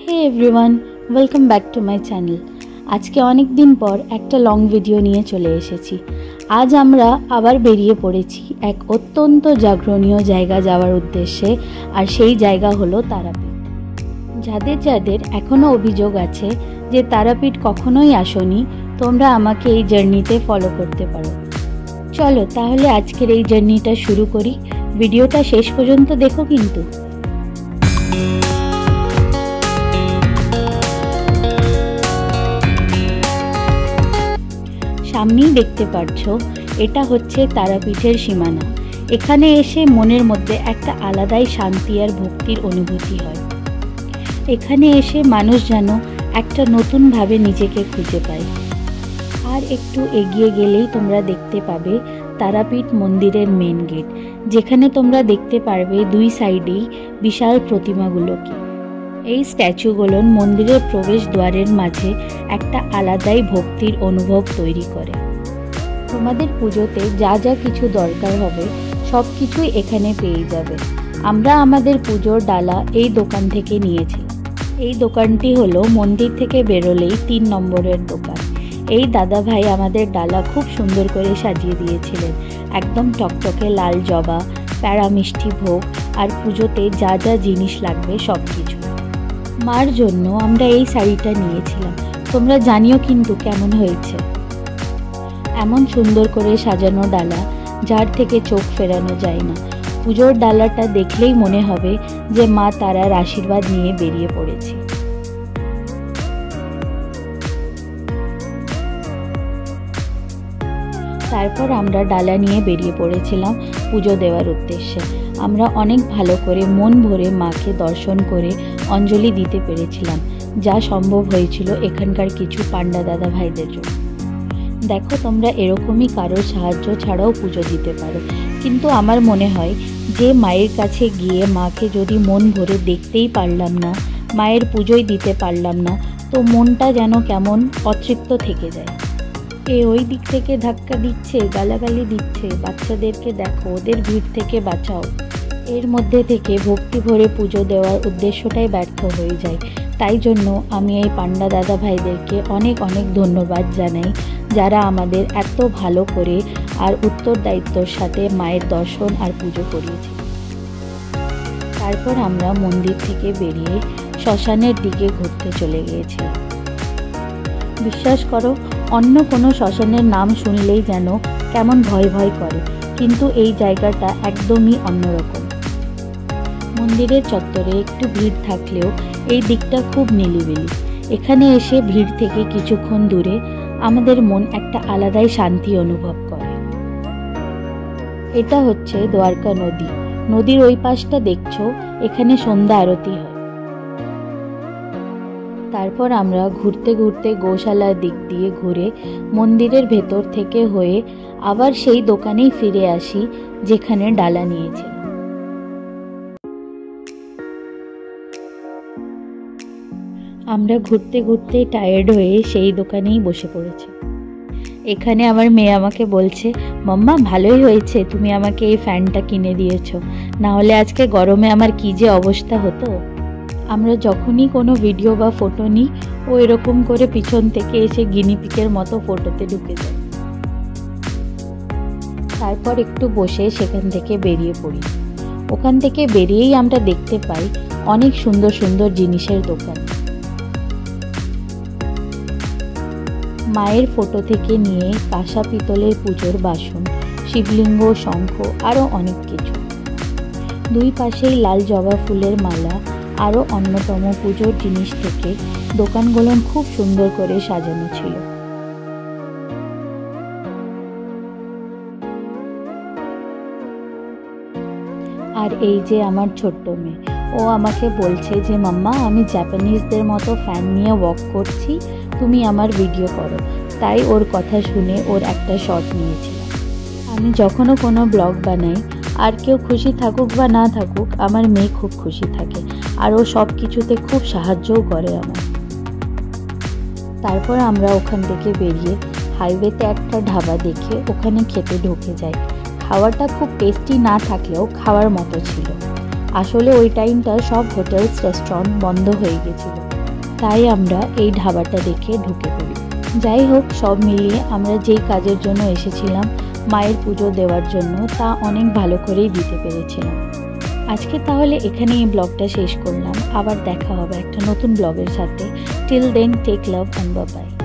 Hey everyone, welcome back to my channel. आज के अनेक दिन पर एक लंग भिडियो निये चले एसेछि। आज आमरा आबार बेरिये पड़ेछि एक अत्यंत जाग्रणीय जायगा जावार उद्देश्ये, और सेई जायगा हलो तारापीठ। जादेर जादेर एखोनो अभियोग आछे जे तारापीठ कखनोई आसोनी, तोमरा आमाके एई जार्नीते फलो करते पारो। चलो ताहले आजकेर एई जार्नीटा शुरू करी। भिडियोटा शेष पर्यन्त देखो किन्तु। सामनेই देखते पाচ্ছো এটা হচ্ছে তারাপীঠের সীমানা। এখানে এসে মনের মধ্যে একটা আলাদাই শান্তি আর ভক্তির অনুভূতি হয়। এখানে এসে মানুষ যেন একটা নতুন ভাবে নিজেকে খুঁজে পায়। আর একটু এগিয়ে গেলেই তোমরা দেখতে পাবে তারাপীঠ মন্দিরের মেন গেট, যেখানে তোমরা দেখতে পারবে দুই সাইডেই বিশাল প্রতিমাগুলোকে। এই স্ট্যাচুগুলো মন্দিরের প্রবেশ দ্বারের মাঝে একটা আলাদাই ভক্তির অনুভব তৈরি করে। তোমাদের পুজোতে যা যা কিছু দরকার হবে সব কিছুই এখানে পেয়ে যাবে। আমরা আমাদের পুজোর ডালা এই দোকান থেকে নিয়েছি। এই দোকানটি হলো মন্দির থেকে বেরোলেই 3 নম্বরের দোকান। এই দাদা ভাই আমাদের ডালা খুব সুন্দর করে সাজিয়ে দিয়েছিলেন। একদম টকটকে লাল জবা, প্যারা মিষ্টি ভোগ আর পুজোতে যা যা জিনিস লাগবে সব কিছু। মার জন্য আমরা এই শাড়িটা নিয়েছিলাম, তোমরা জানিও কিন্তু কেমন হয়েছে। এমন সুন্দর করে সাজানো ডালা যার থেকে চোখ ফেরানো যায় না। পুজোর ডালাটা দেখলেই মনে হবে যে মা তারার আশীর্বাদ নিয়ে বেরিয়ে পড়েছি। তারপর আমরা ডালা নিয়ে বেরিয়ে পড়েছিলাম পুজো দেওয়ার উদ্দেশ্যে। আমরা অনেক ভালো করে মন ভরে মাকে দর্শন করে অঞ্জলি দিতে পেরেছিলাম, যা সম্ভব হয়েছিল এখানকার কিছু পান্ডা দাদা ভাইদের জন্য। দেখো তোমরা এরকমই কারোর সাহায্য ছাড়াও পুজো দিতে পারো, কিন্তু আমার মনে হয় যে মায়ের কাছে গিয়ে মাকে যদি মন ভরে দেখতেই পারলাম না, মায়ের পুজোই দিতে পারলাম না, তো মনটা যেন কেমন অতৃপ্ত থেকে যায়। ওই দিক থেকে ধাক্কা দিচ্ছে, গালাগালি দিচ্ছে, বাচ্চাদেরকে দেখো, ওদের ভিড় থেকে বাঁচাও। এর মধ্যে থেকে ভক্তি ভরে পুজো দেওয়ার উদ্দেশ্যটাই ব্যর্থ হয়ে যায়। তাই জন্য আমি এই পান্ডা দাদা ভাইদেরকে অনেক অনেক ধন্যবাদ জানাই, যারা আমাদের এত ভালো করে আর উত্তরদায়িত্বর সাথে মায়ের দর্শন আর পুজো করিয়েছে। তারপর আমরা মন্দির থেকে বেরিয়ে শ্মশানের দিকে ঘুরতে চলে গিয়েছি। বিশ্বাস করো, অন্য কোনো শ্মশানের নাম শুনলেই যেন কেমন ভয় ভয় করে, কিন্তু এই জায়গাটা একদমই অন্যরকম। মন্দিরের চত্বরে একটু ভিড় থাকলেও এই দিকটা খুব নিরিবিলি। এখানে এসে ভিড় থেকে কিছুক্ষণ দূরে আমাদের মন একটা আলাদাই শান্তি অনুভব করে। এটা হচ্ছে দ্বারকা নদী। নদীর ওই পাশটা দেখছো, এখানে সন্ধ্যা আরতি হয়। তারপর আমরা ঘুরতে ঘুরতে গোশালার দিক দিয়ে ঘুরে মন্দিরের ভেতর থেকে হয়ে আবার সেই দোকানেই ফিরে আসি যেখানে ডালা নিয়েছিলাম। আমরা ঘুরতে ঘুরতে টায়ার্ড হয়ে সেই দোকানেই বসে পড়েছি। এখানে আমার মেয়ে আমাকে বলছে, মাম্মা ভালোই হয়েছে তুমি আমাকে এই ফ্যানটা কিনে দিয়েছো, না হলে আজকে গরমে আমার কি যে অবস্থা হতো। আমরা যখনই কোনো ভিডিও বা ফটো নিই, ও এরকম করে পিছন থেকে এসে গিনিপিকের মতো ফটোতে ঢুকে যায়। তারপর একটু বসে সেখান থেকে বেরিয়ে পড়ি। ওখান থেকে বেরিয়েই আমরা দেখতে পাই অনেক সুন্দর সুন্দর জিনিসের দোকান। মায়ের ফটো থেকে নিয়ে কাঁসা পিতলের পুজোর বাসন, শিবলিঙ্গ, শঙ্খ আরও অনেক কিছু। দুই পাশেই লাল জবা ফুলের মালা আরও অন্যতম পুজোর জিনিস থেকে দোকানগুলো খুব সুন্দর করে সাজানো ছিল। আর এই যে আমার ছোট্ট মেয়ে, ও আমাকে বলছে যে মাম্মা আমি জাপানিজদের মতো ফ্যান নিয়ে ওয়াক করছি, তুমি আমার ভিডিও করো। তাই ওর কথা শুনে ওর একটা শট নিয়েছিলাম। আমি যখনও কোনো ব্লগ বানাই, আর কেউ খুশি থাকুক বা না থাকুক, আমার মেয়ে খুব খুশি থাকে, আর ও সব কিছুতে খুব সাহায্যও করে আমার। তারপর আমরা ওখান থেকে বেরিয়ে হাইওয়েতে একটা ঢাবা দেখে ওখানে খেতে ঢুকে যাই। খাওয়াটা খুব টেস্টি না থাকলেও খাওয়ার মতো ছিল। আসলে ওই টাইমটা সব হোটেলস রেস্টুরেন্ট বন্ধ হয়ে গেছিল। তাই আমরা এই ধাবাটা দেখে ঢুকে পড়ি। যাই হোক, সব মিলিয়ে আমরা যেই কাজের জন্য এসেছিলাম মায়ের পুজো দেওয়ার জন্য, তা অনেক ভালো করেই দিতে পেরেছিলাম। আজকে তাহলে এখানে এই ব্লগটা শেষ করলাম। আবার দেখা হবে একটা নতুন ব্লগের সাথে। Till then, take love and bye by.